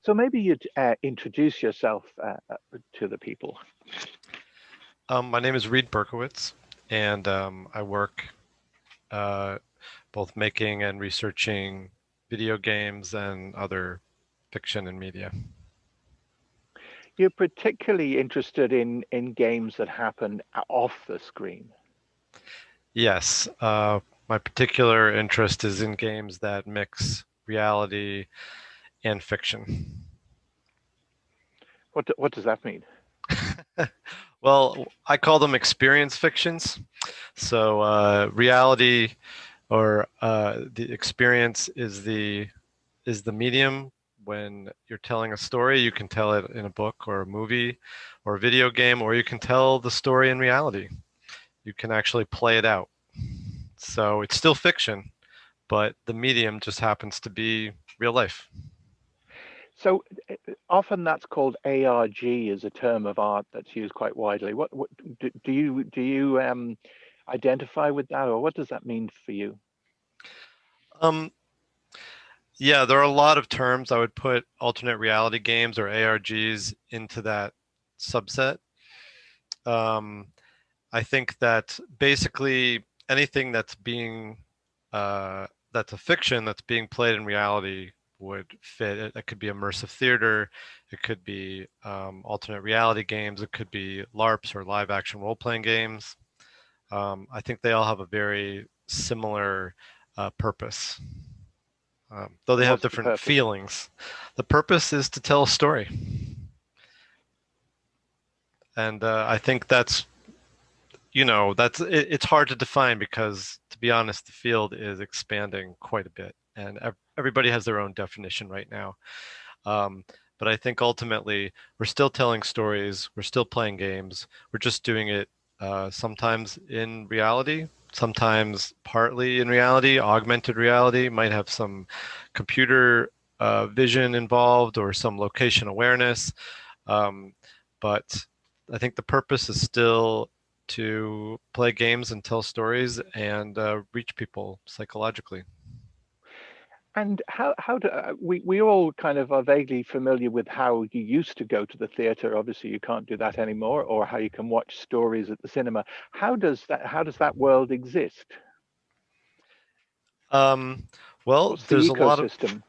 So maybe you'd introduce yourself to the people. My name is Reed Berkowitz, and I work uh, both making and researching video games and other fiction and media. You're particularly interested in games that happen off the screen. Yes, my particular interest is in games that mix reality and fiction. What does that mean? Well, I call them experience fictions. So reality or the experience is the medium. When you're telling a story, you can tell it in a book or a movie or a video game, or you can tell the story in reality. You can actually play it out. So it's still fiction, but the medium just happens to be real life. So often that's called ARG as a term of art that's used quite widely. What do you identify with that, or what does that mean for you? Um, yeah, there are a lot of terms. I would put alternate reality games or ARGs into that subset. Um, I think that basically anything that's a fiction that's being played in reality would fit. It could be immersive theater, it could be alternate reality games, it could be LARPs or live action role playing games. I think they all have a very similar purpose, though they And have what's the different purpose? feelings. The purpose is to tell a story, and I think it's hard to define because, to be honest, the field is expanding quite a bit, and everybody has their own definition right now. Um, but I think ultimately we're still telling stories, we're still playing games, we're just doing it sometimes in reality, sometimes partly in reality. Augmented reality might have some computer vision involved or some location awareness. Um, but I think the purpose is still to play games and tell stories and reach people psychologically. And how do we all kind of are vaguely familiar with how you used to go to the theater. Obviously, you can't do that anymore, or how you can watch stories at the cinema. How does that world exist? Um, well, What's the there's a lot of ecosystem?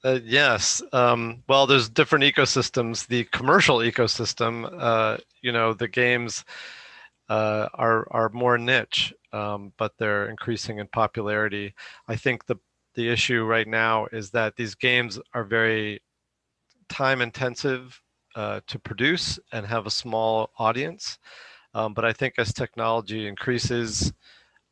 yes. Well, there's different ecosystems. The commercial ecosystem, the games are more niche, but they're increasing in popularity. I think the issue right now is that these games are very time intensive to produce and have a small audience. But I think as technology increases,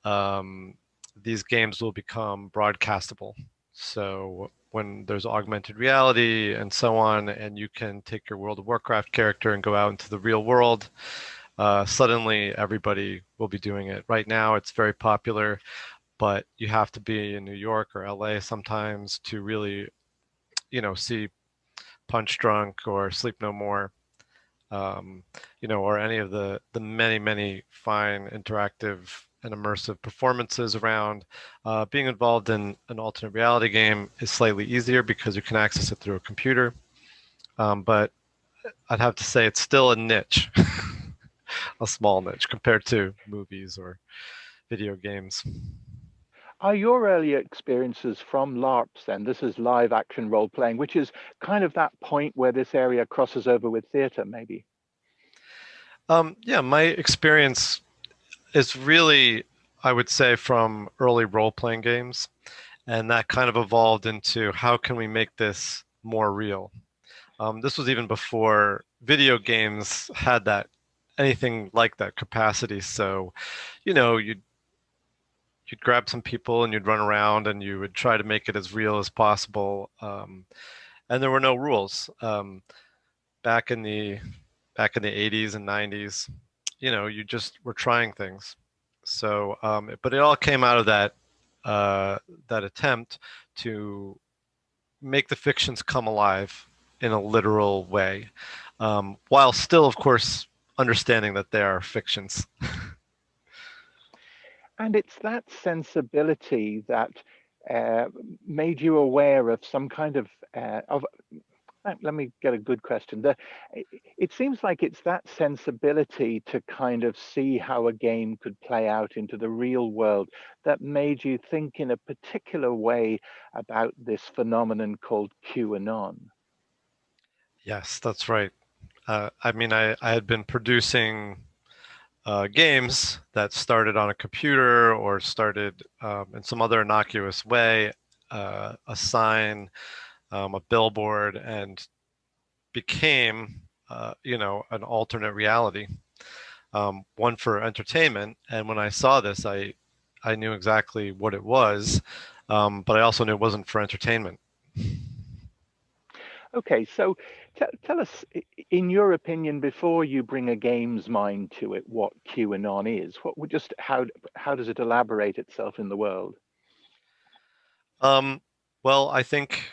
um, these games will become broadcastable. So when there's augmented reality and so on, and you can take your World of Warcraft character and go out into the real world, suddenly everybody will be doing it. Right now, it's very popular, but you have to be in New York or LA sometimes to really, see Punch Drunk or Sleep No More, or any of the many, many fine interactive and immersive performances around. Being involved in an alternate reality game is slightly easier because you can access it through a computer. But I'd have to say it's still a niche, a small niche compared to movies or video games. Are your earlier experiences from LARPs then? This is live action role playing, which is kind of that point where this area crosses over with theater, maybe. Yeah, my experience is really, I would say, from early role playing games. And that kind of evolved into how can we make this more real? This was even before video games had that anything like that capacity. So, you'd grab some people and you'd run around and you would try to make it as real as possible. And there were no rules back in the back in the 80s and 90s. You just were trying things. So, but it all came out of that attempt to make the fictions come alive in a literal way, while still, of course, understanding that they are fictions. And it's that sensibility that uh, made you aware of some kind of Let me get a good question. It seems like it's that sensibility to kind of see how a game could play out into the real world that made you think in a particular way about this phenomenon called QAnon. Yes, that's right. I mean, I had been producing games that started on a computer or started in some other innocuous way, a sign, a billboard, and became, an alternate reality, one for entertainment. And when I saw this, I knew exactly what it was, but I also knew it wasn't for entertainment. Okay, so tell us, in your opinion, before you bring a game's mind to it, what QAnon is. What would just how does it elaborate itself in the world? Um, well, I think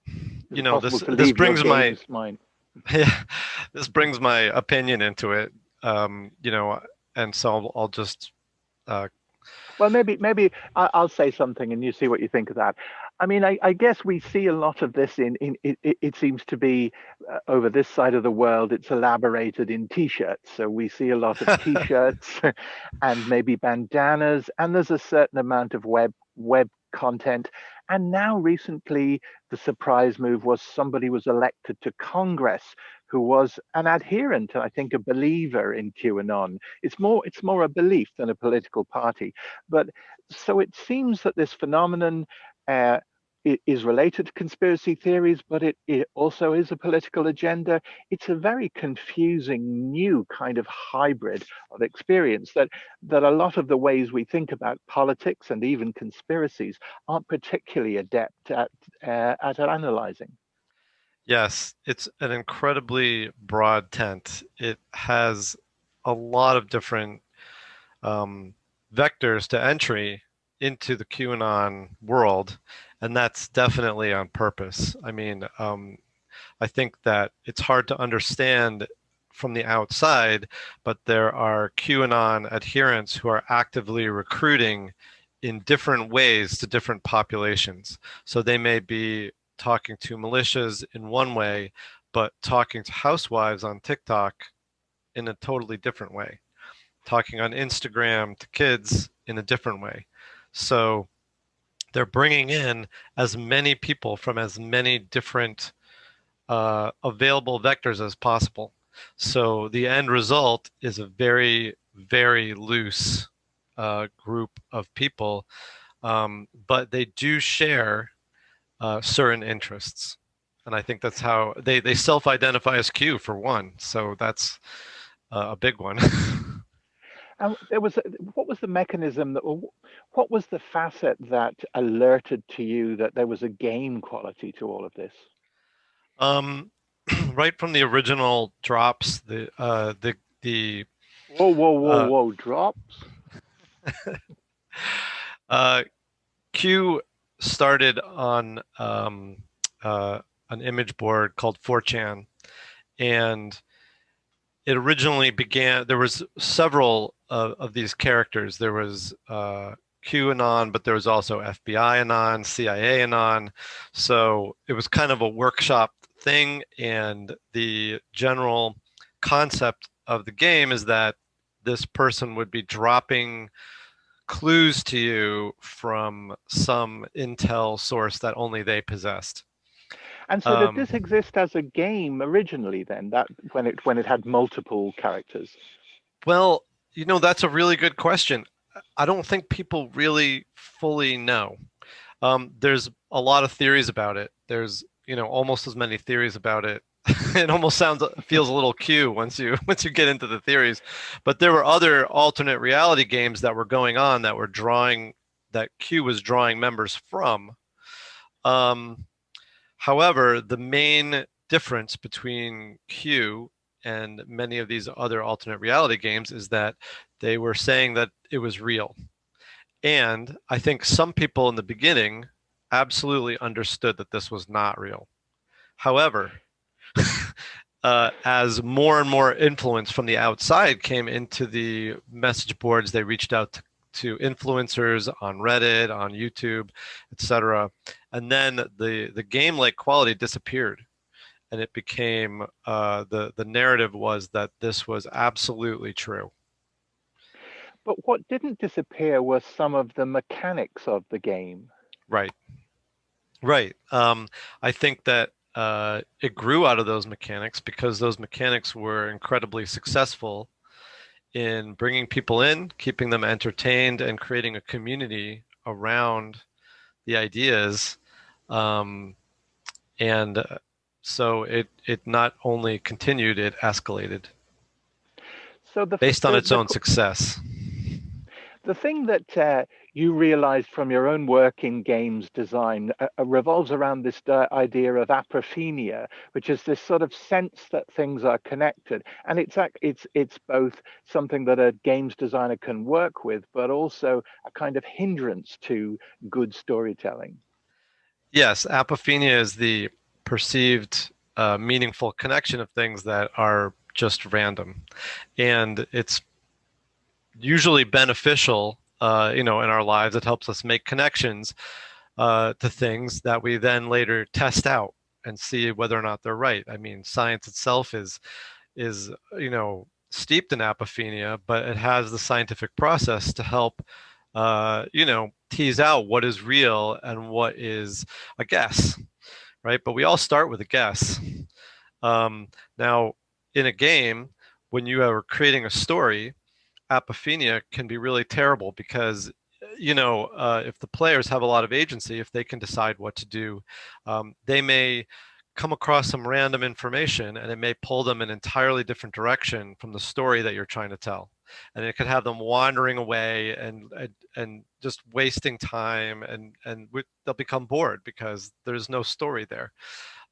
Is it possible to this leave your brings my game's mind? yeah, this brings my opinion into it. And so I'll just uh, Well, maybe I'll say something and you see what you think of that. I mean, I guess we see a lot of this in it seems to be over this side of the world. It's elaborated in t-shirts, so we see a lot of t-shirts and maybe bandanas, and there's a certain amount of web content. And now recently, the surprise move was somebody was elected to Congress who was an adherent, I think a believer in QAnon. It's more a belief than a political party. But so it seems that this phenomenon uh, is related to conspiracy theories, but it also is a political agenda. It's a very confusing new kind of hybrid of experience that a lot of the ways we think about politics and even conspiracies aren't particularly adept at analyzing. yes, it's an incredibly broad tent. It has a lot of different um, vectors to entry into the QAnon world, and that's definitely on purpose. I mean, I think that it's hard to understand from the outside, but there are QAnon adherents who are actively recruiting in different ways to different populations. So they may be talking to militias in one way, but talking to housewives on TikTok in a totally different way, talking on Instagram to kids in a different way. So they're bringing in as many people from as many different available vectors as possible. So the end result is a very, very loose group of people, but they do share certain interests. And I think that's how they self-identify as Q for one. So that's a big one. And what was the mechanism that, or what was the facet that alerted to you that there was a game quality to all of this? um, right from the original drops, the Whoa, whoa, whoa, uh, whoa! Drops. uh, Q started on an image board called 4chan, and it originally began. There was several of these characters. There was QAnon, but there was also FBI anon, CIA anon. So it was kind of a workshop thing, and the general concept of the game is that this person would be dropping clues to you from some intel source that only they possessed. And so did Um, this exist as a game originally then, that when it had multiple characters? well, that's a really good question. I don't think people really fully know. There's a lot of theories about it. There's, almost as many theories about it. It almost feels a little Q once you get into the theories. But there were other alternate reality games that were going on that Q was drawing members from. Um, However, the main difference between Q and many of these other alternate reality games is that they were saying that it was real. And I think some people in the beginning absolutely understood that this was not real. However, as more and more influence from the outside came into the message boards, they reached out to influencers on Reddit, on YouTube, etc. And then the game like quality disappeared. and it became the narrative was that this was absolutely true. But what didn't disappear was some of the mechanics of the game. Right, right. I think that it grew out of those mechanics because those mechanics were incredibly successful in bringing people in, keeping them entertained, and creating a community around the ideas. Um, and so it not only continued, it escalated So based on its own success. the thing that you realized from your own work in games design revolves around this idea of apophenia, which is this sort of sense that things are connected, and it's both something that a games designer can work with, but also a kind of hindrance to good storytelling. Yes, apophenia is the perceived meaningful connection of things that are just random, and it's usually beneficial. In our lives, it helps us make connections to things that we then later test out and see whether or not they're right. I mean, science itself is steeped in apophenia, but it has the scientific process to help tease out what is real and what is a guess, right? But we all start with a guess. Now, in a game, when you are creating a story, apophenia can be really terrible because if the players have a lot of agency, if they can decide what to do, they may come across some random information and it may pull them in an entirely different direction from the story that you're trying to tell, and it could have them wandering away and just wasting time, and they'll become bored because there's no story there.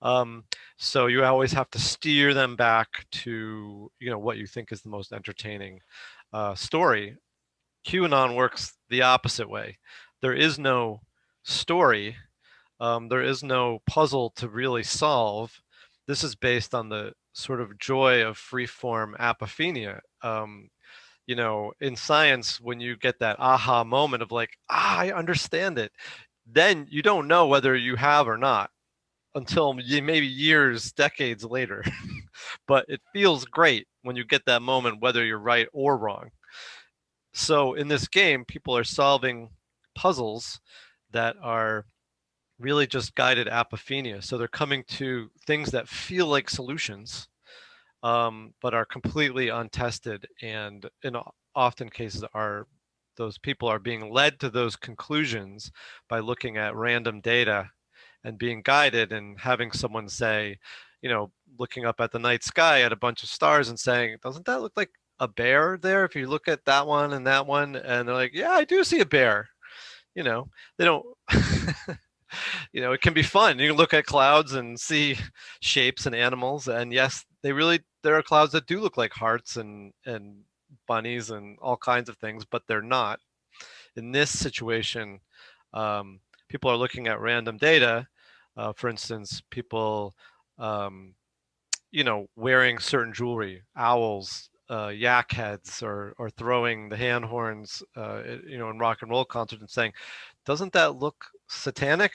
um, so you always have to steer them back to what you think is the most entertaining story. QAnon works the opposite way. There is no story. There is no puzzle to really solve. This is based on the sort of joy of free-form apophenia. In science, when you get that aha moment of like, I understand it, then you don't know whether you have or not until maybe years, decades later. But it feels great when you get that moment, whether you're right or wrong. So in this game, people are solving puzzles that are really just guided apophenia. So they're coming to things that feel like solutions, but are completely untested, and in often cases are those people are being led to those conclusions by looking at random data and being guided and having someone say, looking up at the night sky at a bunch of stars and saying, doesn't that look like a bear there if you look at that one and that one? And they're like, yeah, I do see a bear. They don't it can be fun. You can look at clouds and see shapes and animals, and yes, there are clouds that do look like hearts and bunnies and all kinds of things, but they're not. In this situation, um, people are looking at random data. For instance, people wearing certain jewelry, owls, yak heads, or throwing the hand horns, in rock and roll concerts and saying, doesn't that look satanic?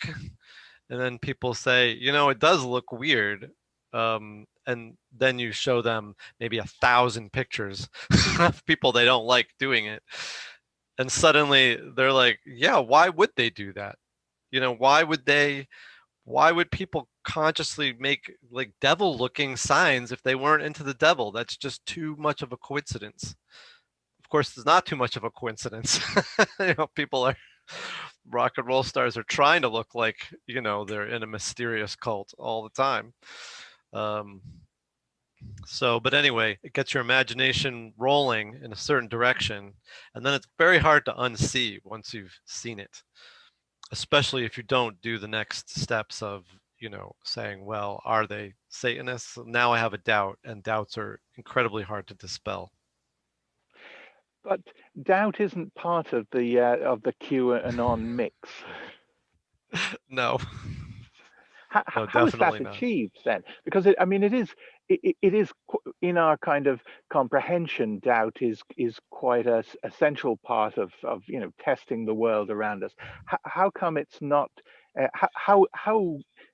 And then people say, it does look weird. And then you show them maybe 1,000 pictures of people they don't like doing it. And suddenly they're like, yeah, why would they do that? Why would people consciously make like devil looking signs if they weren't into the devil? That's just too much of a coincidence. Of course, there's not too much of a coincidence. People are rock and roll stars are trying to look like they're in a mysterious cult all the time. Um, but anyway, it gets your imagination rolling in a certain direction, and then it's very hard to unsee once you've seen it, especially if you don't do the next steps of saying, well, are they Satanists? Now I have a doubt, and doubts are incredibly hard to dispel. But doubt isn't part of the QAnon mix. No, no, How is that definitely not. achieved then? Because I mean, it is in our kind of comprehension. Doubt is quite a essential part of testing the world around us. How come it's not? How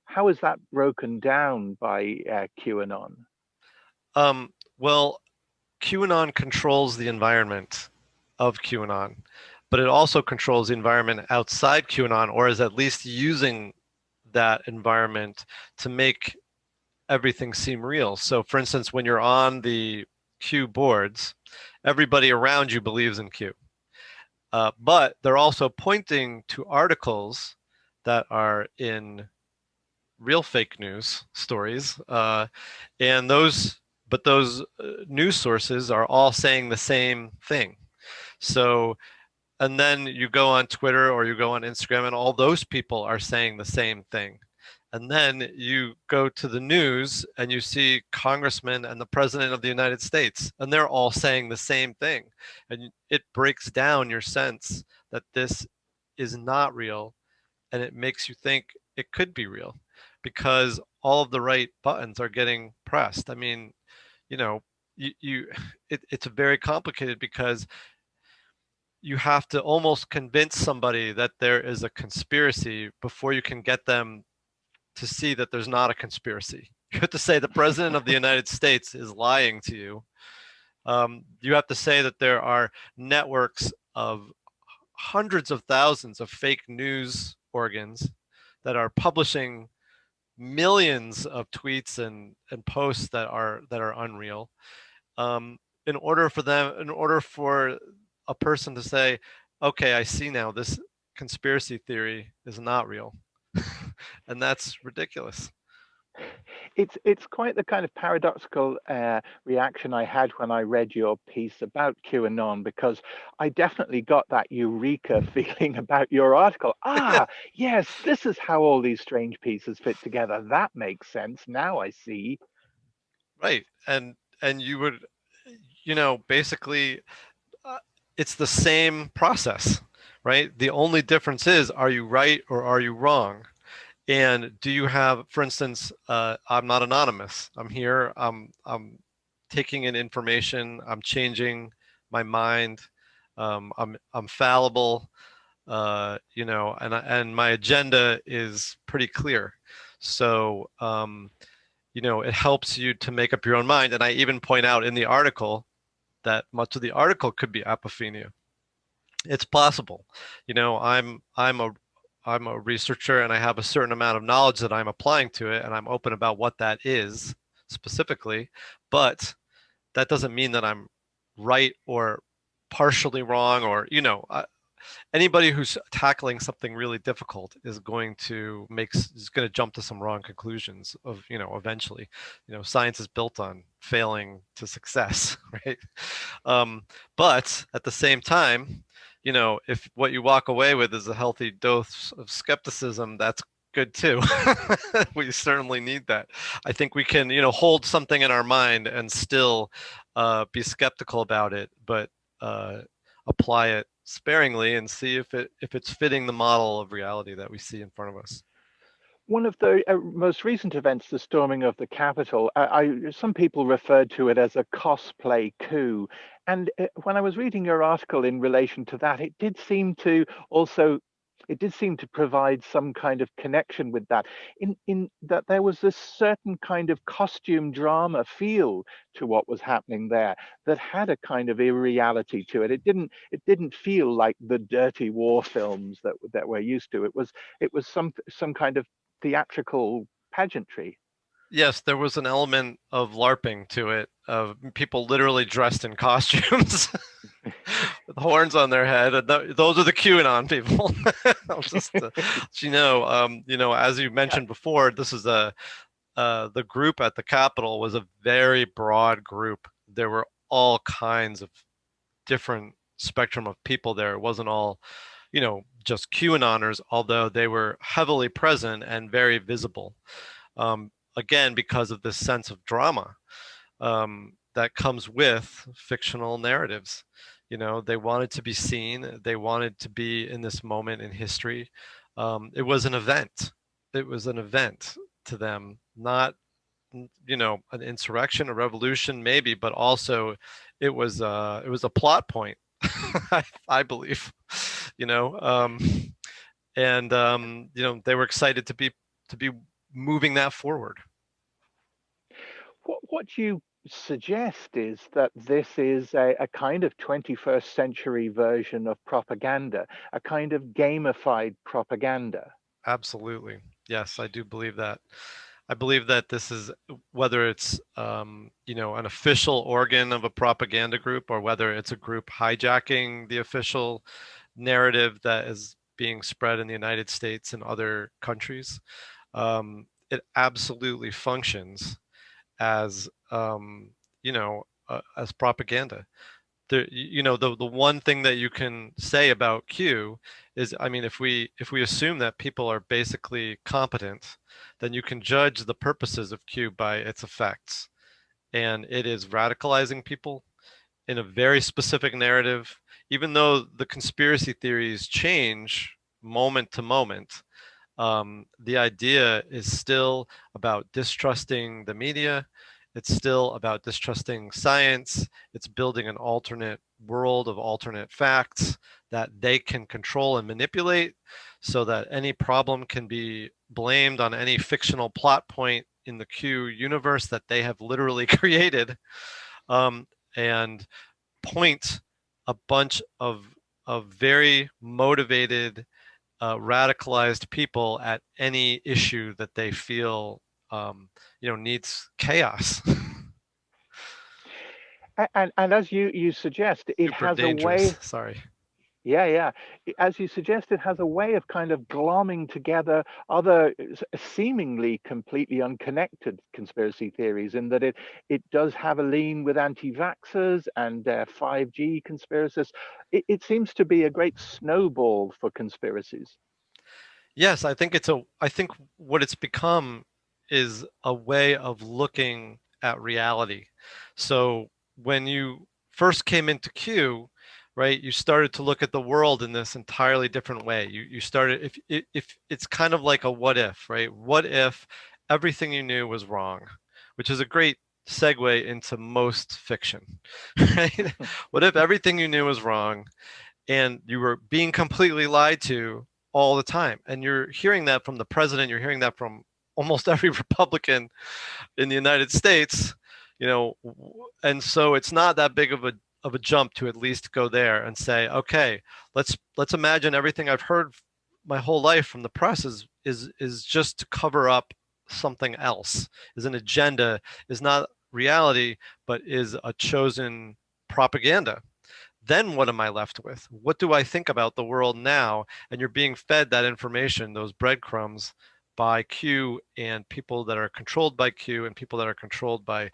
How is that broken down by QAnon? Well, QAnon controls the environment of QAnon, but it also controls the environment outside QAnon, or is at least using that environment to make everything seem real. So, for instance, when you're on the Q boards, everybody around you believes in Q. But they're also pointing to articles that are in real fake news stories, and those news sources are all saying the same thing. So, and then you go on Twitter or you go on Instagram, and all those people are saying the same thing. And then you go to the news and you see congressmen and the president of the United States, and they're all saying the same thing. And it breaks down your sense that this is not real, and it makes you think it could be real because all of the right buttons are getting pressed. I mean, you know, you it's very complicated because you have to almost convince somebody that there is a conspiracy before you can get them to see that there's not a conspiracy. You have to say the president of the United States is lying to you. You have to say that there are networks of hundreds of thousands of fake news organs that are publishing millions of tweets and posts that are unreal. Um, in order for a person to say, okay, I see now this conspiracy theory is not real. And that's ridiculous. It's quite the kind of paradoxical reaction I had when I read your piece about QAnon, because I definitely got that eureka feeling about your article. Ah, yes, this is how all these strange pieces fit together. That makes sense. Now I see. Right. And you would, basically, uh, it's the same process, right? The only difference is, are you right or are you wrong? And do you have, for instance, I'm not anonymous. I'm here. I'm taking in information. I'm changing my mind. I'm fallible. And my agenda is pretty clear. So, it helps you to make up your own mind. And I even point out in the article that much of the article could be apophenia. It's possible. I'm a researcher and I have a certain amount of knowledge that I'm applying to it, and I'm open about what that is specifically, but that doesn't mean that I'm right or partially wrong, or anybody who's tackling something really difficult is going to jump to some wrong conclusions of eventually. Science is built on failing to success. Right? But at the same time, if what you walk away with is a healthy dose of skepticism, that's good too. We certainly need that. I think we can hold something in our mind and still be skeptical about it, but apply it sparingly and see if it's fitting the model of reality that we see in front of us. One of the most recent events, the storming of the Capitol, some people referred to it as a cosplay coup. And when I was reading your article in relation to that, it did seem to provide some kind of connection with that, in that there was this certain kind of costume drama feel to what was happening there that had a kind of irreality to it. It didn't feel like the dirty war films that we're used to. It was some kind of theatrical pageantry. Yes, there was an element of LARPing to it, of people literally dressed in costumes with horns on their head. And those are the QAnon people. I'll just, as you Yeah, mentioned before, this is the group at the Capitol was a very broad group. There were all kinds of different spectrum of people there. It wasn't all, just QAnoners, although they were heavily present and very visible. Again, because of this sense of drama that comes with fictional narratives. They wanted to be seen, they wanted to be in this moment in history. It was an event. It was an event to them, not an insurrection, a revolution, maybe, but also it was a plot point. I believe, you know, and they were excited to be moving that forward. What you suggest is that this is a kind of 21st century version of propaganda, a kind of gamified propaganda. Absolutely. Yes, I do believe that. I believe that this is, whether it's an official organ of a propaganda group, or whether it's a group hijacking the official narrative that is being spread in the United States and other countries. It absolutely functions as as propaganda. The one thing that you can say about Q is, I mean, if we assume that people are basically competent, then you can judge the purposes of Q by its effects, and it is radicalizing people in a very specific narrative. Even though the conspiracy theories change moment to moment, the idea is still about distrusting the media. It's still about distrusting science. It's building an alternate world of alternate facts that they can control and manipulate, so that any problem can be blamed on any fictional plot point in the Q universe that they have literally created, um, and point a bunch of very motivated, radicalized people at any issue that they feel needs chaos. And as you suggest, it Super has a dangerous. way. Sorry. Yeah, yeah. As you suggest, it has a way of kind of glomming together other seemingly completely unconnected conspiracy theories, in that it does have a lean with anti-vaxxers and 5G conspiracists. It seems to be a great snowball for conspiracies. Yes, I think what it's become is a way of looking at reality. So when you first came into Q, right, you started to look at the world in this entirely different way. You started, if it's kind of like a what if, right? What if everything you knew was wrong, which is a great segue into most fiction, right? What if everything you knew was wrong and you were being completely lied to all the time? And you're hearing that from the president, you're hearing that from almost every Republican in the United States, and so it's not that big of a jump to at least go there and say, okay, let's imagine everything I've heard my whole life from the press is just to cover up something else, is an agenda, is not reality, but is a chosen propaganda. Then what am I left with? What do I think about the world now? And you're being fed that information, those breadcrumbs, by Q and people that are controlled by Q and people that are controlled by,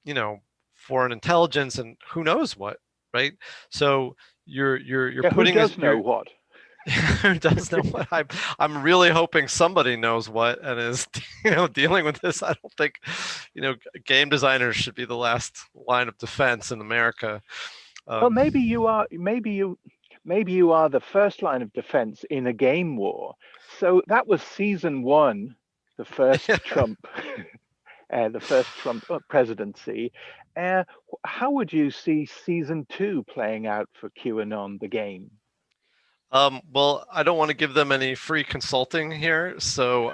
you know, foreign intelligence and who knows what, right? So you're Yeah, who putting this, does know what? who does know what? I'm really hoping somebody knows what and is dealing with this. I don't think game designers should be the last line of defense in America. Well, Um, maybe you are the first line of defense in a game war. So that was season one, the first Trump, the first Trump presidency. Uh, how would you see season two playing out for QAnon, the game? well, I don't want to give them any free consulting here, so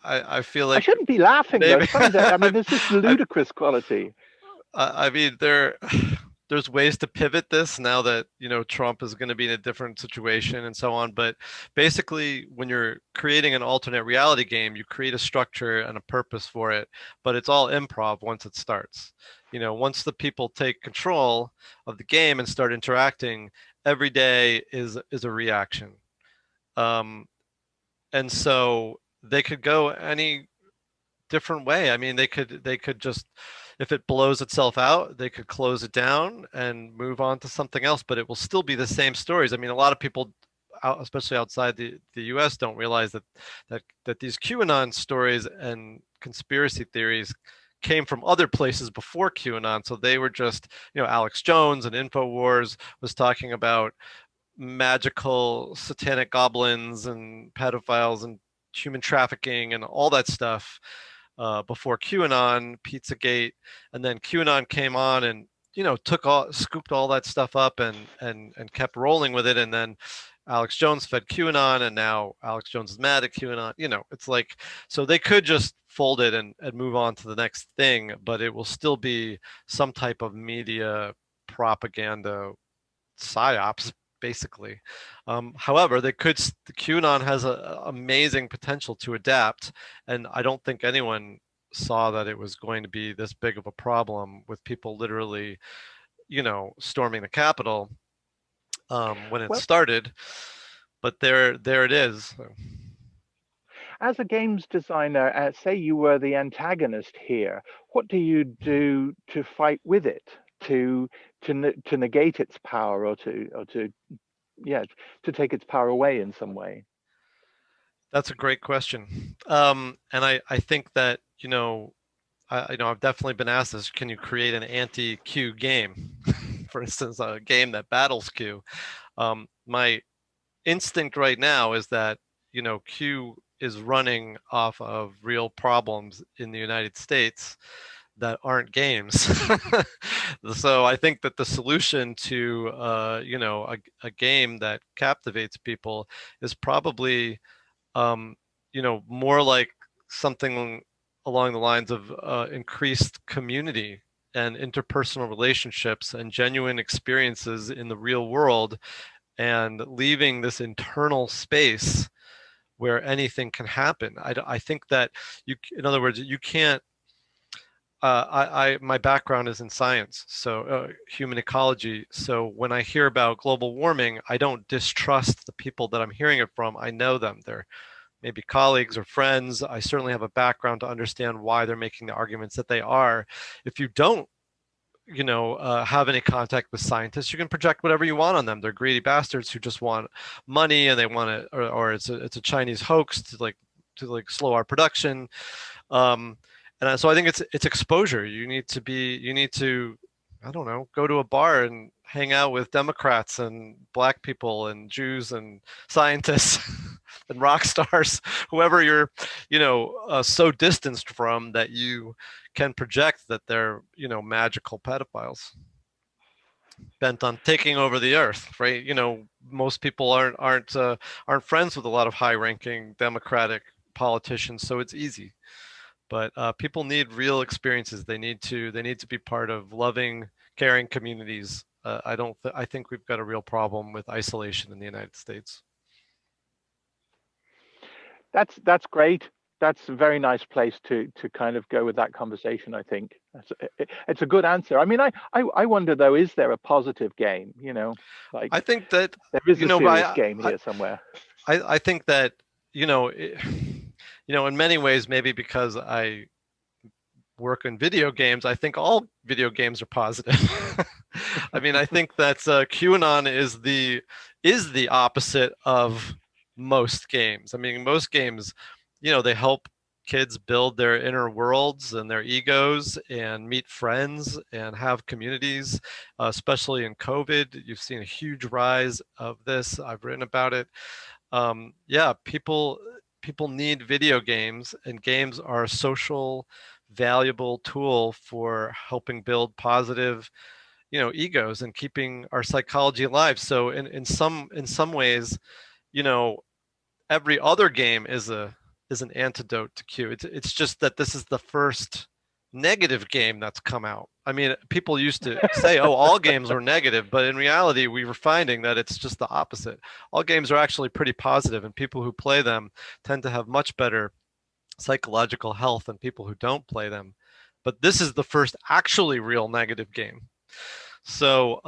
I feel I like shouldn't be laughing though. maybe It's funny that I mean, I, there's this I ludicrous quality. I mean there's ways to pivot this now that Trump is going to be in a different situation and so on. But basically, when you're creating an alternate reality game, you create a structure and a purpose for it, but it's all improv once it starts. Once the people take control of the game and start interacting, every day is a reaction. Um, and so they could go any different way. I mean, they could just, if it blows itself out, they could close it down and move on to something else, but it will still be the same stories. I mean, a lot of people especially outside the US don't realize that these QAnon stories and conspiracy theories came from other places before QAnon. So they were just, Alex Jones and InfoWars was talking about magical satanic goblins and pedophiles and human trafficking and all that stuff before QAnon, Pizzagate, and then QAnon came on and scooped all that stuff up and kept rolling with it, and then Alex Jones fed QAnon, and now Alex Jones is mad at QAnon. It's like, so they could just fold it and move on to the next thing, but it will still be some type of media propaganda psyops, basically. However, the QAnon has a amazing potential to adapt, and I don't think anyone saw that it was going to be this big of a problem with people literally, storming the Capitol when it Well, started. But there it is. as a games designer, say you were the antagonist here, what do you do to fight with it, to negate its power, or to yeah, to take its power away in some way? That's a great question. And I think that, I've definitely been asked this, can you create an anti-Q game? For instance, a game that battles Q. My instinct right now is that, Q is running off of real problems in the United States that aren't games. So I think that the solution to, a game that captivates people is probably, um, more like something along the lines of increased community and interpersonal relationships and genuine experiences in the real world, and leaving this internal space where anything can happen. I think that in other words, you can't. My background is in science, so human ecology. So when I hear about global warming, I don't distrust the people that I'm hearing it from. I know them. They're maybe colleagues or friends. I certainly have a background to understand why they're making the arguments that they are. If you don't, have any contact with scientists, you can project whatever you want on them. They're greedy bastards who just want money, and they want to, or it's a Chinese hoax to slow our production. Um, and so I think it's exposure. You need to, I don't know, go to a bar and hang out with Democrats and black people and Jews and scientists and rock stars, whoever you're, so distanced from that you can project that they're, magical pedophiles bent on taking over the earth, right? Most people aren't friends with a lot of high-ranking Democratic politicians, so it's easy. But people need real experiences. They need to be part of loving, caring communities. I think we've got a real problem with isolation in the United States. That's great. That's a very nice place to kind of go with that conversation. I think it's a good answer. I mean, I wonder though, is there a positive game? I Like think that, there is a but serious game here somewhere. I think that, in many ways, maybe because I work in video games, I think all video games are positive. I mean, I think that QAnon is the opposite of most games. I mean, most games, they help kids build their inner worlds and their egos and meet friends and have communities, especially in COVID. You've seen a huge rise of this. I've written about it. Yeah, people need video games, and games are a social, valuable tool for helping build positive, egos and keeping our psychology alive. So in some ways, you know, every other game is an antidote to Q. It's just that this is the first negative game that's come out. I mean, people used to say, "Oh, all games were negative," but in reality, we were finding that it's just the opposite. All games are actually pretty positive, and people who play them tend to have much better psychological health than people who don't play them. But this is the first actually real negative game. So,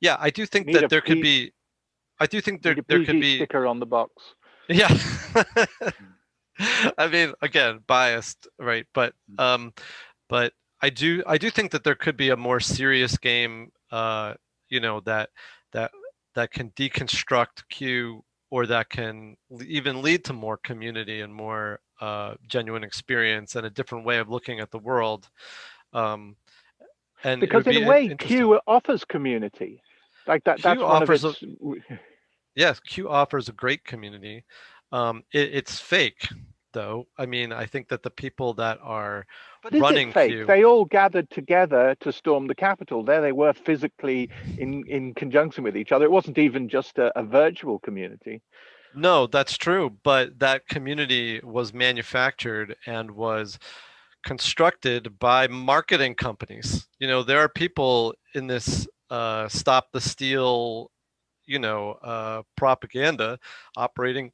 yeah, I do think Need that a there could P, be. I do think there need a there could PG be. sticker on the box. Yeah. I mean, again, biased, right? But I do think that there could be a more serious game, that that that can deconstruct Q, or that can even lead to more community and more genuine experience and a different way of looking at the world. Um, and it would Because in a be way, interesting. Q offers community. Like that. Q That's one of offers a its. Yes, Q offers a great community. It's fake. though. I mean, I think that the people that are But is it running fake? Q, They all gathered together to storm the Capitol. There they were physically in conjunction with each other. It wasn't even just a virtual community. no, that's true, but that community was manufactured and was constructed by marketing companies. There are people in this stop the steal, propaganda operating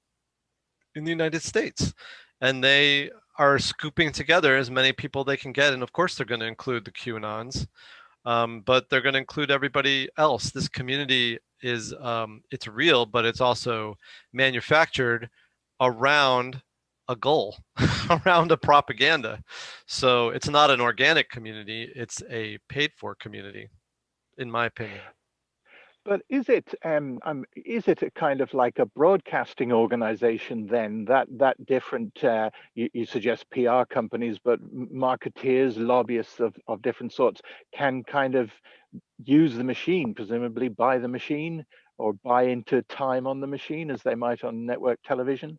in the United States. And they are scooping together as many people they can get. And of course, they're going to include the QAnons, but they're going to include everybody else. This community is, it's real, but it's also manufactured around a goal, around a propaganda. So it's not an organic community, it's a paid for community, in my opinion. But is it a kind of like a broadcasting organization then that different you suggest PR companies, but marketeers, lobbyists of different sorts can kind of use the machine, presumably buy the machine or buy into time on the machine as they might on network television?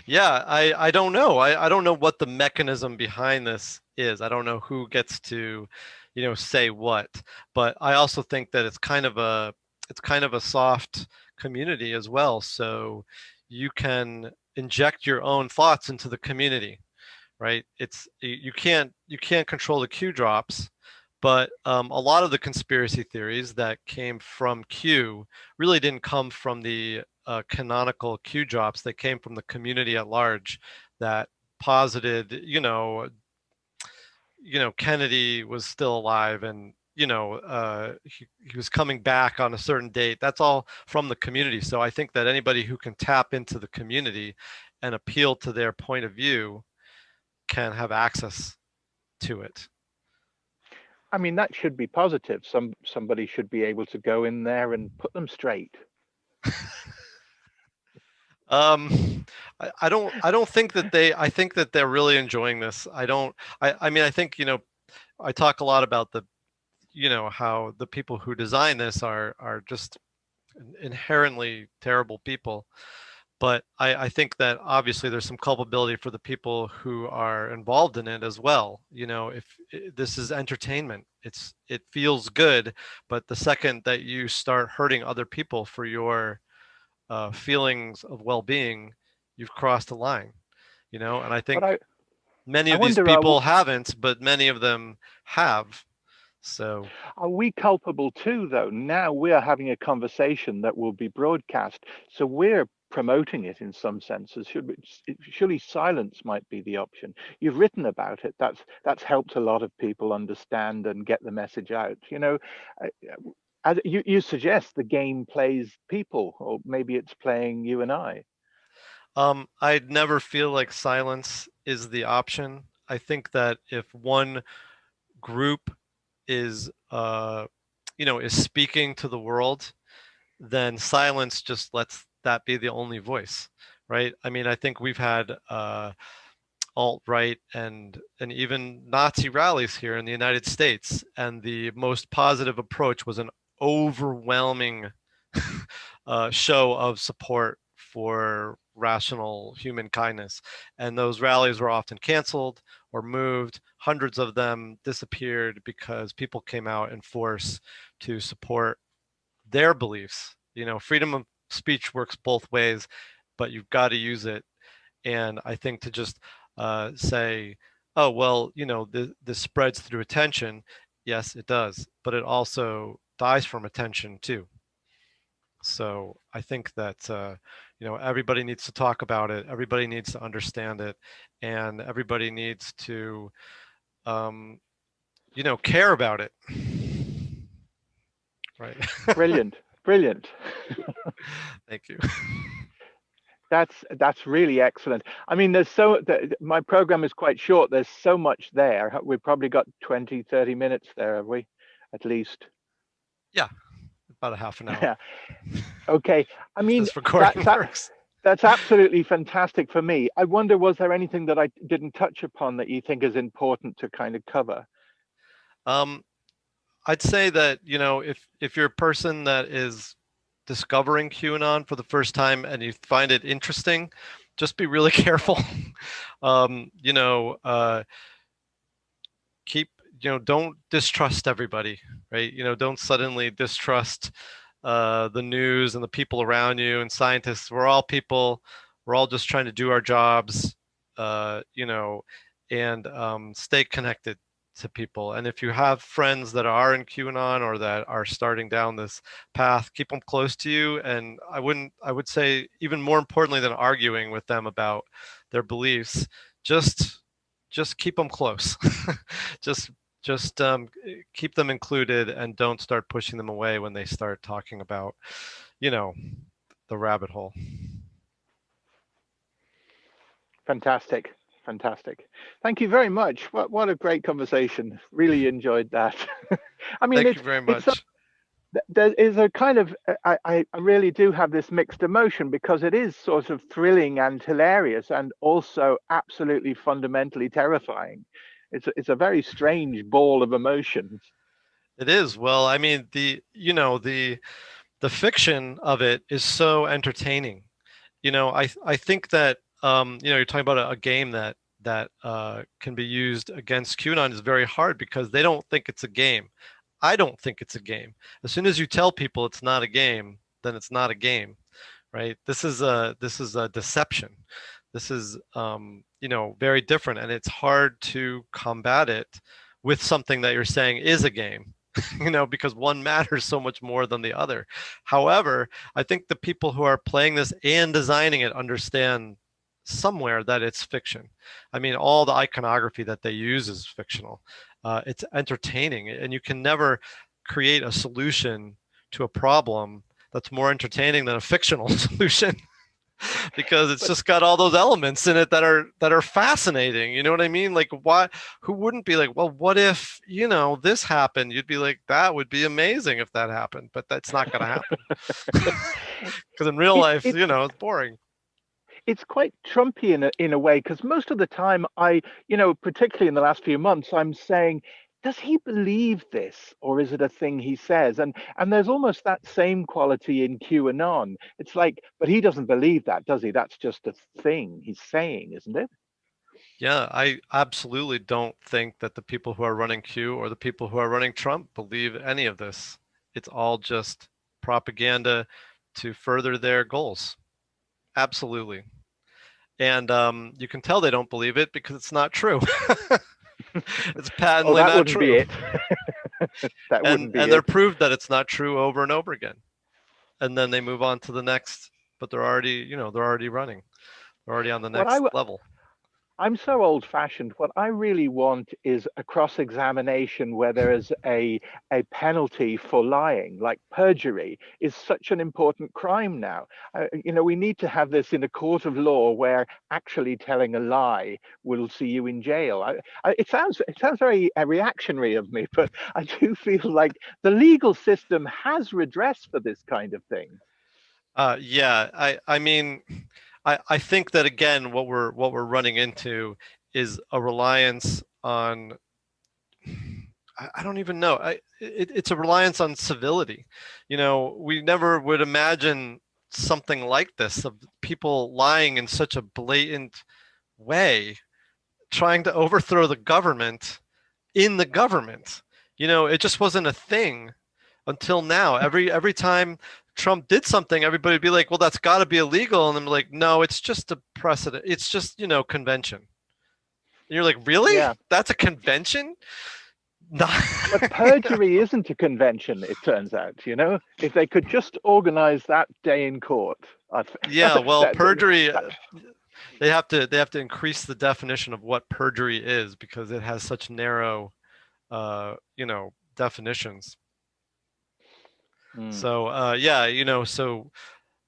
Yeah, I don't know. I don't know what the mechanism behind this is. I don't know who gets to, say what. But I also think that it's kind of a soft community as well. So you can inject your own thoughts into the community, right? You can't control the Q drops, but a lot of the conspiracy theories that came from Q really didn't come from the canonical Q drops. They came from the community at large that posited, Kennedy was still alive and he was coming back on a certain date. That's all from the community. So I think that anybody who can tap into the community and appeal to their point of view can have access to it. I mean, that should be positive. Somebody should be able to go in there and put them straight. I don't think that I think that they're really enjoying this. I mean, I think, I talk a lot about how the people who design this are just inherently terrible people. But I think that obviously there's some culpability for the people who are involved in it as well. If this is entertainment, it feels good, but the second that you start hurting other people for your feelings of well-being, you've crossed a line. And I But think many I of these wonder, people haven't, but many of them have. So are we culpable too, though? Now we're having a conversation that will be broadcast, so we're promoting it in some senses. Surely silence might be the option. You've written about it. That's helped a lot of people understand and get the message out. Uh, as you suggest, the game plays people, or maybe it's playing you and I. I'd never feel like silence is the option. I think that if one group is is speaking to the world, then silence just lets that be the only voice, right? I mean, I think we've had alt-right and even Nazi rallies here in the United States, and the most positive approach was an overwhelming show of support for rational human kindness. And those rallies were often canceled or moved. Hundreds of them disappeared because people came out in force to support their beliefs. Freedom of speech works both ways, but you've got to use it. And I think to just say, oh, well, this spreads through attention. Yes, it does, but it also dies from attention too. So I think that everybody needs to talk about it. Everybody needs to understand it, and everybody needs to um, care about it. Right. Brilliant, brilliant. Thank you. That's really excellent. I mean, my program is quite short. There's so much there. We've probably got 20, 30 minutes there, have we? At least. Yeah, about a half an hour Yeah. Okay. I if mean, this recording that's a- works. that's absolutely fantastic for me. I wonder, was there anything that I didn't touch upon that you think is important to kind of cover? Um, I'd say that if you're a person that is discovering QAnon for the first time and you find it interesting, just be really careful. You know, keep, you know, don't distrust everybody, right? You know, don't suddenly distrust the news and the people around you and scientists. We're all people. We're all just trying to do our jobs, you know, and stay connected to people. And if you have friends that are in QAnon or that are starting down this path, keep them close to you. And I would say, even more importantly than arguing with them about their beliefs, just just keep them close. just just keep them included and don't start pushing them away when they start talking about, you know, the rabbit hole. Fantastic. Fantastic. Thank you very much. What a great conversation. Really enjoyed that. I mean, Thank you very it's much. there is a kind of I really do have this mixed emotion because it is sort of thrilling and hilarious and also absolutely fundamentally terrifying. It's a very strange ball of emotions. It is. Well, I mean, you know, the fiction of it is so entertaining. You know, I think that you know, you're talking about a game that can be used against QAnon is very hard because they don't think it's a game. I don't think it's a game. As soon as you tell people it's not a game, then it's not a game, right? This is a deception. This is you know, very different, and it's hard to combat it with something that you're saying is a game. You know, because one matters so much more than the other. However, I think the people who are playing this and designing it understand somewhere that it's fiction. I mean, all the iconography that they use is fictional. It's entertaining, and you can never create a solution to a problem that's more entertaining than a fictional solution because it's But just got all those elements in it that are fascinating. You know what I mean? Like, why? Who wouldn't be like, well, what if, you know, this happened? You'd be like, that would be amazing if that happened, but that's not going to happen because in real it, life, it you know, it's boring. it's quite Trumpy in a way because most of the time particularly in the last few months, I'm saying, does he believe this or is it a thing he says? And there's almost that same quality in QAnon. It's like, but he doesn't believe that, does he? That's just a thing he's saying, isn't it? Yeah, I absolutely don't think that the people who are running Q or the people who are running Trump believe any of this. It's all just propaganda to further their goals. Absolutely. And you can tell they don't believe it because it's not true. It's Oh, patently that not wouldn't be true. it. That wouldn't be And they're it. proved that it's not true over and over again. And then they move on to the next, but they're already, you know, they're already running. They're already on the What I next level. I'm so old fashioned. What I really want is a cross examination where there is a penalty for lying, like perjury is such an important crime now. We need to have this in a court of law where actually telling a lie will see you in jail. It sounds very reactionary of me, but I do feel like the legal system has redress for this kind of thing. Yeah, I mean, I think that again, what we're running into is a reliance on, I don't even know. It's a reliance on civility. You know, we never would imagine something like this, of people lying in such a blatant way, trying to overthrow the government in the government. You know, it just wasn't a thing until now. Every time Trump did something, everybody would be like, "Well, that's got to be illegal," and I'm like, "No, it's just a precedent. It's just, you know, convention." And you're like, "Really? Yeah. That's a convention?" Not, But you know? perjury isn't a convention, it turns out, If they could just organize that day in court, Yeah, well, that, perjury. that, They have to increase the definition of what perjury is because it has such narrow, you know, definitions. mm, So yeah, you know, so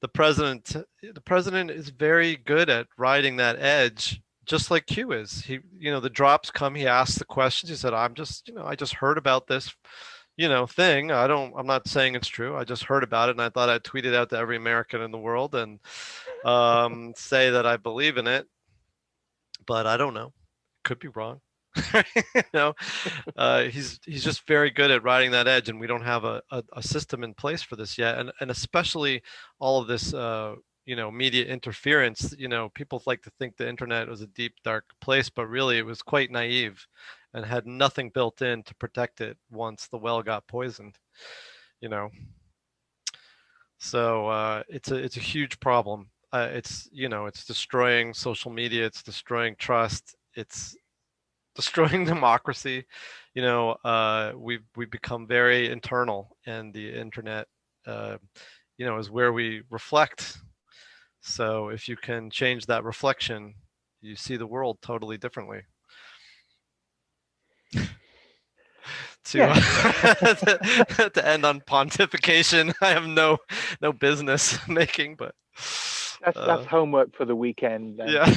the president is very good at riding that edge, just like Q is. He, you know, the drops come, he asks the questions. He said, I'm just, you know, I just heard about this, you know, thing. I'm not saying it's true. I just heard about it and I thought I'd tweet it out to every American in the world and say that I believe in it, but I don't know. Could be wrong. You know, he's just very good at riding that edge, and we don't have a system in place for this yet, and especially all of this. media interference. People like to think the internet was a deep, dark place, but really it was quite naive and had nothing built in to protect it once the well got poisoned. You know, so it's a huge problem. It's destroying social media. It's destroying trust. It's destroying democracy. We've become very internal, and the internet, uh, is where we reflect. So if you can change that reflection, you see the world totally differently. To Yeah, to end on pontification, I have no business making, but that's uh, homework for the weekend then. yeah.